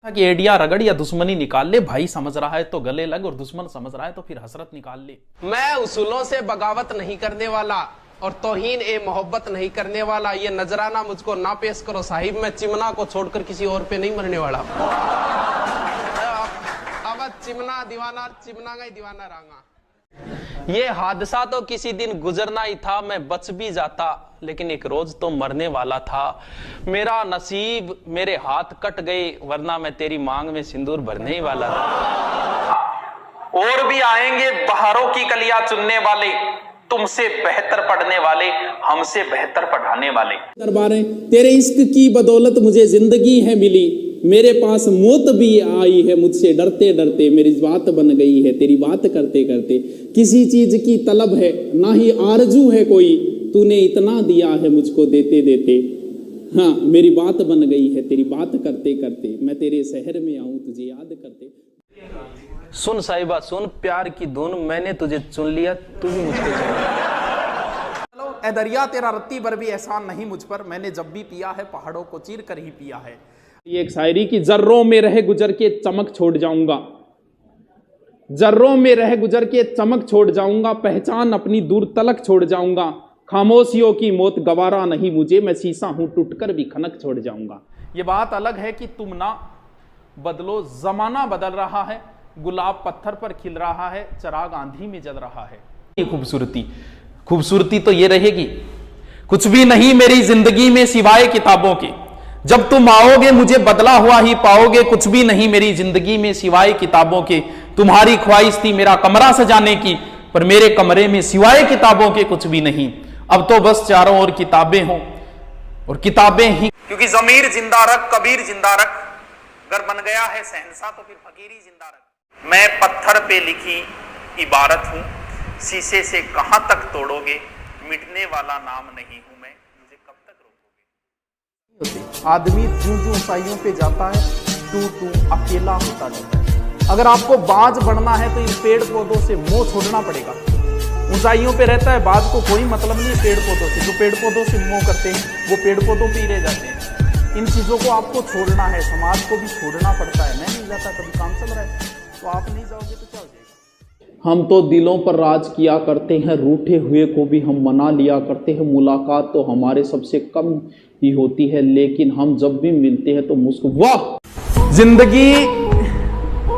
कि एडिया रगड़ या दुश्मनी निकाल ले, भाई समझ रहा है तो गले लग और दुश्मन समझ रहा है तो फिर हसरत निकाल ले। मैं उसूलों से बगावत नहीं करने वाला और तौहीन ए मोहब्बत नहीं करने वाला, ये नजराना मुझको ना पेश करो साहिब, मैं चिमना को छोड़कर किसी और पे नहीं मरने वाला। अब चिमना दीवाना, चिमना का ही दीवाना रहूंगा। ये हादसा तो किसी दिन गुजरना ही था, मैं बच भी जाता, लेकिन एक रोज तो मरने वाला था। मेरा नसीब, मेरे हाथ कट गए, वरना मैं तेरी मांग में सिंदूर भरने ही वाला था। और भी आएंगे बहारों की कलियां चुनने वाले, तुमसे बेहतर पढ़ने वाले, हमसे बेहतर पढ़ाने वाले। दरबारें तेरे इश्क की बदौलत मुझे जिंदगी है मिली, मेरे पास मौत भी आई है, मुझसे डरते डरते मेरी बात बन गई है तेरी बात करते करते। किसी चीज की तलब है ना ही आरजू है कोई, तूने इतना दिया है मुझको देते देते। हाँ मेरी बात बन गई है तेरी बात करते करते, मैं तेरे शहर में आऊं तुझे याद करते। सुन साहिबा सुन, प्यार की धुन, मैंने तुझे चुन लिया, तू भी मुझको चुन। चलो ए दरिया तेरा रत्ती भर भी एहसान नहीं मुझ पर, मैंने जब भी पिया है पहाड़ों को चीर कर ही पिया है। ये एक शायरी की, जर्रों में रह गुजर के चमक छोड़ जाऊंगा, जर्रों में रह गुजर के चमक छोड़ जाऊंगा, पहचान अपनी दूर तलक छोड़ जाऊंगा, खामोशियों की मौत गवारा नहीं मुझे, मैं शीशा हूं टूटकर भी खनक छोड़ जाऊंगा। ये बात अलग है कि तुम ना बदलो, जमाना बदल रहा है, गुलाब पत्थर पर खिल रहा है, चिराग आंधी में जल रहा है। ये खूबसूरती तो ये रहेगी, कुछ भी नहीं मेरी जिंदगी में सिवाय किताबों के, जब तुम आओगे मुझे बदला हुआ ही पाओगे, कुछ भी नहीं मेरी जिंदगी में सिवाय किताबों के। तुम्हारी ख्वाहिश थी मेरा कमरा सजाने की, पर मेरे कमरे में सिवाय किताबों के कुछ भी नहीं। अब तो बस चारों ओर किताबें हों और किताबें ही, क्योंकि ज़मीर जिंदा रख, कबीर जिंदा रख, अगर बन गया है शहंशाह तो फिर फकीरी जिंदा रख। मैं पत्थर पे लिखी इबारत हूं, शीशे से कहां तक तोड़ोगे, मिटने वाला नाम नहीं हूं मैं, मुझे कब तक रोकोगे। आदमी जूं जूं ऊंचाइयों पे जाता है तू अकेला होता जाता है। अगर आपको बाज बढ़ना है तो इन पेड़ पौधों से मोह छोड़ना पड़ेगा। ऊंचाइयों पे रहता है, बाज को कोई मतलब नहीं है पेड़ पौधों से, जो पेड़ पौधों से मोह करते हैं वो पेड़ पौधों पे ही रह जाते हैं। इन चीजों को आपको छोड़ना है, समाज को भी छोड़ना पड़ता है। मैं नहीं जाता, कभी काम चल रहा है तो आप नहीं जाओगे तो क्या हो जाएगा। हम तो दिलों पर राज किया करते हैं, रूठे हुए को भी हम मना लिया करते हैं, मुलाकात तो हमारे सबसे कम ही होती है, लेकिन हम जब भी मिलते हैं तो वाह। जिंदगी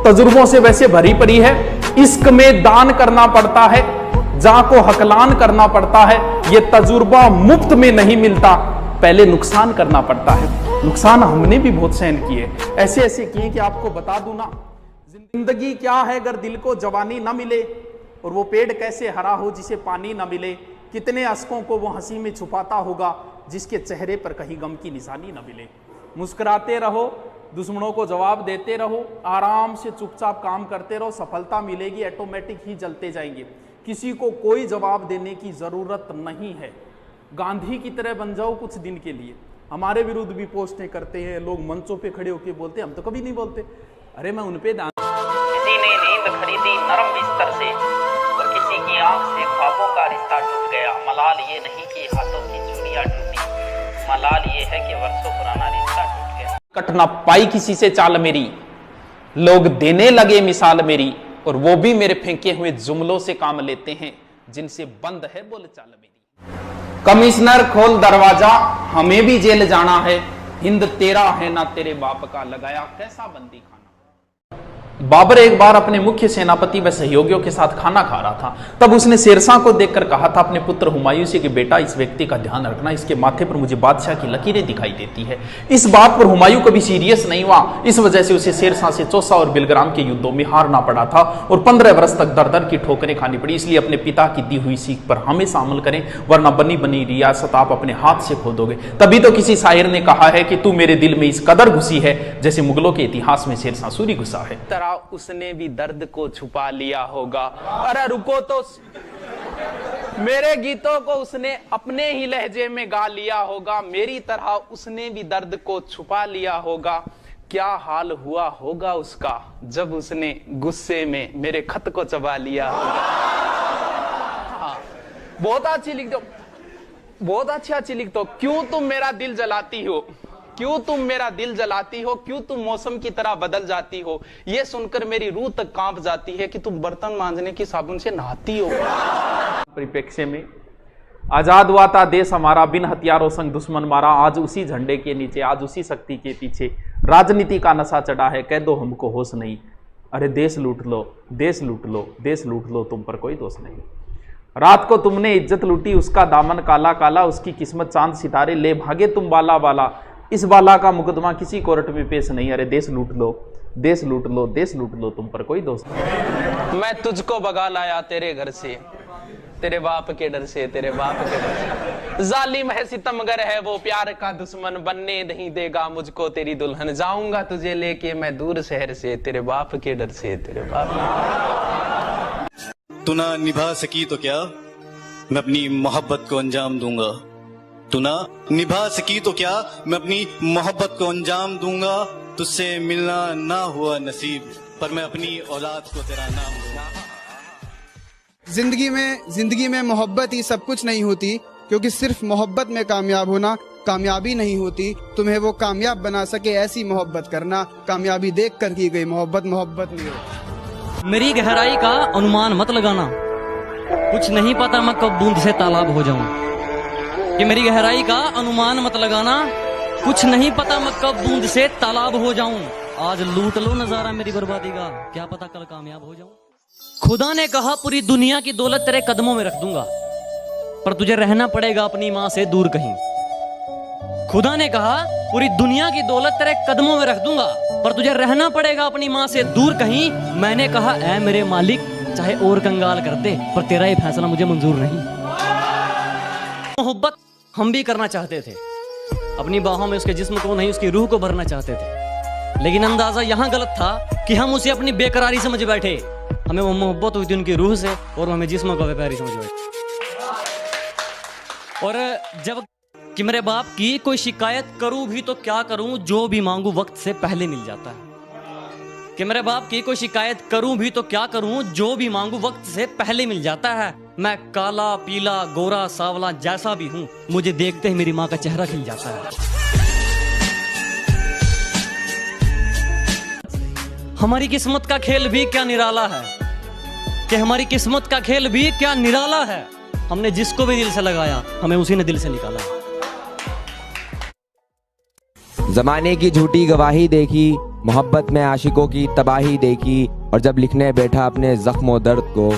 तजुर्बों से वैसे भरी पड़ी है, इश्क में दान करना पड़ता है, जा को हकलान करना पड़ता है। ये तजुर्बा मुफ्त में नहीं मिलता, पहले नुकसान करना पड़ता है। नुकसान हमने भी बहुत सहन किए, ऐसे ऐसे किए कि आपको बता दूं ना। जिंदगी क्या है अगर दिल को जवानी न मिले, और वो पेड़ कैसे हरा हो जिसे पानी न मिले। कितने अश्कों को वो हंसी में छुपाता होगा जिसके चेहरे पर कहीं गम की निशानी न मिले। मुस्कुराते रहो, दुश्मनों को जवाब देते रहो, आराम से चुपचाप काम करते रहो, सफलता मिलेगी, ऑटोमेटिक ही जलते जाएंगे। किसी को कोई जवाब देने की जरूरत नहीं है। गांधी की तरह बन जाओ कुछ दिन के लिए। हमारे विरुद्ध भी पोस्टें करते हैं लोग, मंचों पे खड़े होकर बोलते हैं, हम तो कभी नहीं बोलते। अरे मैं उनपे किसी ने नींद खरीदी नरम बिस्तर से, और किसी की आंख से ख्वाबों का रिश्ता टूट गया। मलाल ये नहीं कि हाथों की चूड़ियां टूटी, मलाल ये है कि वर्षों पुराना रिश्ता टूट गया। कट ना पाई किसी से चाल मेरी, लोग देने लगे मिसाल मेरी, और वो भी मेरे फेंके हुए जुमलों से काम लेते हैं जिनसे बंद है बोल चाल मेरी। कमिश्नर खोल दरवाजा, हमें भी जेल जाना है, हिंद तेरा है ना तेरे बाप का, लगाया कैसा बंदी खाना। बाबर एक बार अपने मुख्य सेनापति व सहयोगियों के साथ खाना खा रहा था। तब उसने शेरशाह को देखकर कहा था अपने पुत्र हुमायूं से कि बेटा इस व्यक्ति का ध्यान रखना, इसके माथे पर मुझे बादशाह की लकीरें दिखाई देती है। इस बात पर हुमायूं कभी सीरियस नहीं हुआ। इस वजह से उसे शेरशाह से चौसा और बिलग्राम के युद्धों में हारना पड़ा था और 15 वर्ष तक दर दर की ठोकरें खानी पड़ी। इसलिए अपने पिता की दी हुई सीख पर हमेशा अमल करें, वरना बनी बनी रियासत आप अपने हाथ से खो दोगे। तभी तो किसी शायर ने कहा है कि तू मेरे दिल में इस कदर घुसी है जैसे मुगलों के इतिहास में शेरशाह सूरी घुसा है। उसने भी दर्द को छुपा लिया होगा। अरे रुको तो, मेरे गीतों को उसने अपने ही लहजे में गा लिया होगा, मेरी तरह उसने भी दर्द को छुपा लिया होगा। क्या हाल हुआ होगा उसका जब उसने गुस्से में मेरे खत को चबा लिया होगा। बहुत अच्छी लिख दो, बहुत अच्छी लिख दो। क्यों तुम मेरा दिल जलाती हो, क्यों तुम मेरा दिल जलाती हो, क्यों तुम मौसम की तरह बदल जाती हो, ये सुनकर मेरी रूह तक कांप जाती है कि तुम बर्तन मांजने की साबुन से नहाती हो। परिप्रेक्ष्य में आजाद हुआ था देश हमारा, बिन हथियारों संग दुश्मन मारा। आज उसी झंडे के नीचे, आज उसी शक्ति के पीछे राजनीति का नशा चढ़ा है, कह दो हमको होश नहीं। अरे देश लूट लो, देश लूट लो, देश लूट लो, तुम पर कोई दोष नहीं। रात को तुमने इज्जत लूटी, उसका दामन काला काला, उसकी किस्मत चांद सितारे, ले भागे तुम बाला बाला। इस बाला का मुकदमा किसी कोर्ट में पेश नहीं। अरे देश लूट लो, देश लूट लो, देश लूट लो, तुम पर कोई दोष नहीं। मैं तुझको भगा लाया तेरे घर से, तेरे बाप के डर से, तेरे बाप के डर से। जालिम है सितमगर है वो, प्यार का दुश्मन, बनने नहीं देगा मुझको तेरी दुल्हन। जाऊंगा तुझे लेके मैं दूर शहर से, तेरे बाप के डर से, तेरे बाप। तू ना निभा सकी तो क्या, मैं अपनी मोहब्बत को अंजाम दूंगा। तू ना निभा सकी तो क्या, मैं अपनी मोहब्बत को अंजाम दूंगा। तुझसे मिलना ना हुआ नसीब, पर मैं अपनी औलाद को तेरा नाम दूंगा। जिंदगी में मोहब्बत ही सब कुछ नहीं होती, क्योंकि सिर्फ मोहब्बत में कामयाब होना कामयाबी नहीं होती। तुम्हें वो कामयाब बना सके ऐसी मोहब्बत करना, कामयाबी देख कर की गई मोहब्बत मोहब्बत नहीं होती। मेरी गहराई का अनुमान मत लगाना, कुछ नहीं पता मैं कब बूंद से तालाब हो जाऊं। कि मेरी गहराई का अनुमान मत लगाना, कुछ नहीं पता मैं कब बूंद से तालाब हो जाऊं। आज लूट लो नजारा मेरी बर्बादी का, क्या पता कल कामयाब हो जाऊं। खुदा ने कहा पूरी दुनिया की दौलत तेरे कदमों में रख दूंगा, पर तुझे रहना पड़ेगा अपनी माँ से दूर कहीं। खुदा ने कहा पूरी दुनिया की दौलत तेरे कदमों में रख दूंगा, पर तुझे रहना पड़ेगा अपनी माँ से दूर कहीं। मैंने कहा ऐ मेरे मालिक, चाहे और कंगाल कर दे, पर तेरा ये फैसला मुझे मंजूर नहीं। मोहब्बत हम भी करना चाहते थे, अपनी बाहों में उसके जिस्म को नहीं उसकी रूह को भरना चाहते थे, लेकिन अंदाजा यहाँ गलत था कि हम उसे अपनी बेकरारी समझ बैठे। हमें वो मोहब्बत हुई थी उनकी रूह से, और हमें जिस्म को बेकरारी समझ बैठे। और जब कि मेरे बाप की कोई शिकायत करूं भी तो क्या करूं, जो भी मांगू वक्त से पहले मिल जाता है। कि मेरे बाप की कोई शिकायत करूं भी तो क्या करूं, जो भी मांगू वक्त से पहले मिल जाता है। मैं काला पीला गोरा सावला जैसा भी हूं, मुझे देखते ही मेरी माँ का चेहरा खिल जाता है। हमारी किस्मत का खेल भी क्या निराला है, कि हमारी किस्मत का खेल भी क्या निराला है। हमने जिसको भी दिल से लगाया, हमें उसी ने दिल से निकाला है। जमाने की झूठी गवाही देखी, मोहब्बत में आशिकों की तबाही देखी, और जब लिखने बैठा अपने जख्म दर्द को,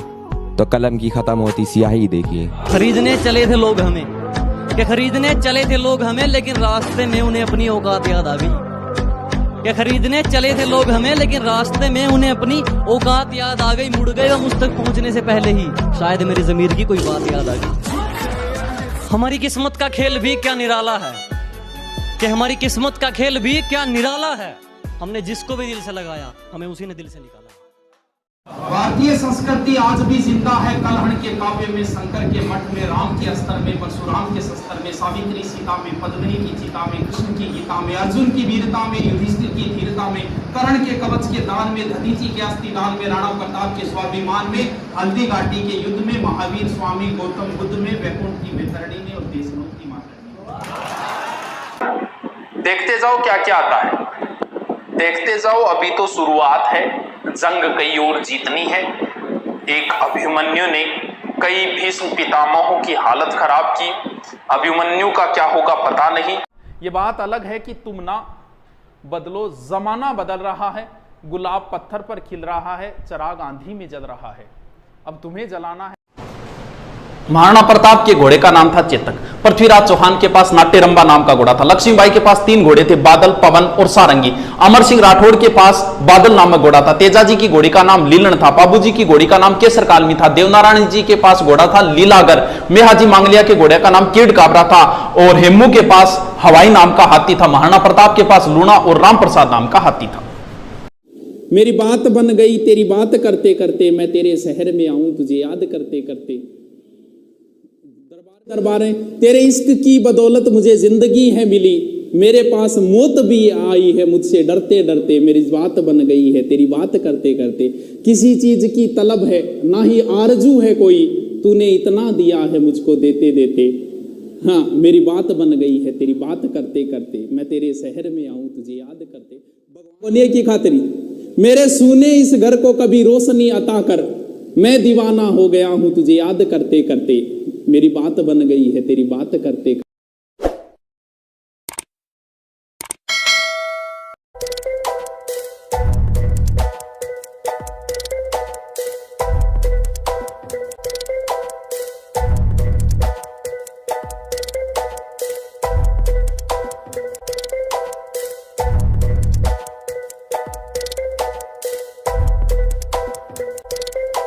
तो कलम की खत्म होती स्याही देखी। खरीदने चले थे लोग हमें, कि खरीदने चले थे लोग हमें, लेकिन रास्ते में उन्हें अपनी औकात याद आ गई। कि खरीदने चले थे लोग हमें, लेकिन रास्ते में उन्हें अपनी औकात याद आ गई। मुड़ गए हम उस तक पहुंचने से पहले ही, शायद मेरी ज़मीर की कोई बात याद आ गई। हमारी किस्मत का खेल भी क्या निराला है, कि हमारी किस्मत का खेल भी क्या निराला है। हमने जिसको भी दिल से लगाया, हमें उसी ने दिल से निकाला। भारतीय संस्कृति आज भी जिंदा है। कलहण के काव्य में, शंकर के मठ में, राम के अस्त्र में, परशुराम के शस्त्र में, सावित्री सीता में, पद्मिनी की चिता में, कृष्ण की गीता में, अर्जुन की वीरता में, युधिष्ठिर की धीरता में, कर्ण के कवच के दान में, दधीचि के अस्थिदान में, राणा प्रताप के स्वाभिमान में, हल्दी घाटी के युद्ध में, महावीर स्वामी गौतम बुद्ध में, वैकुंठ की वैतरणी में, और देशनों की माता। देखते जाओ क्या क्या आता है, देखते जाओ। अभी तो शुरुआत है, जंग कई और जीतनी है। एक अभिमन्यु ने कई भीष्म पितामहों की हालत खराब की। अभिमन्यु का क्या होगा पता नहीं। ये बात अलग है कि तुम ना बदलो, जमाना बदल रहा है। गुलाब पत्थर पर खिल रहा है, चिराग आंधी में जल रहा है, अब तुम्हें जलाना है। महाराणा प्रताप के घोड़े का नाम था चेतक। पृथ्वीराज चौहान के पास नाट्यरंबा नाम का घोड़ा था। लक्ष्मीबाई के पास 3 घोड़े थे, बादल, पवन और सारंगी। अमर सिंह राठौड़ के पास बादल नामक घोड़ा था। तेजाजी की घोड़ी का नाम लीलन था। बाबूजी की घोड़ी का नाम केसर कालमी था। देवनारायण जी के पास घोड़ा था लीलागर। मेहाजी मांगलिया के घोड़े का नाम कीड़ काबरा था। और हेमू के पास हवाई नाम का हाथी था। महाराणा प्रताप के पास लूणा और राम प्रसाद नाम का हाथी था। मेरी बात बन गई तेरी बात करते करते, मैं तेरे शहर में आऊं तुझे याद करते करते। दरबारें तेरे इश्क की बदौलत मुझे जिंदगी है मिली, मेरे पास मौत भी आई है मुझसे डरते डरते। मेरी बात बन गई है तेरी बात करते करते। किसी चीज की तलब है ना ही आरजू है कोई, तूने इतना दिया है मुझको देते देते। हाँ मेरी बात बन गई है तेरी बात करते करते, मैं तेरे शहर में आऊं तुझे याद करते। बोलिए की खातिरी मेरे सूने इस घर को कभी रोशनी अता कर, मैं दीवाना हो गया हूं तुझे याद करते करते, मेरी बात बन गई है तेरी बात करते करते।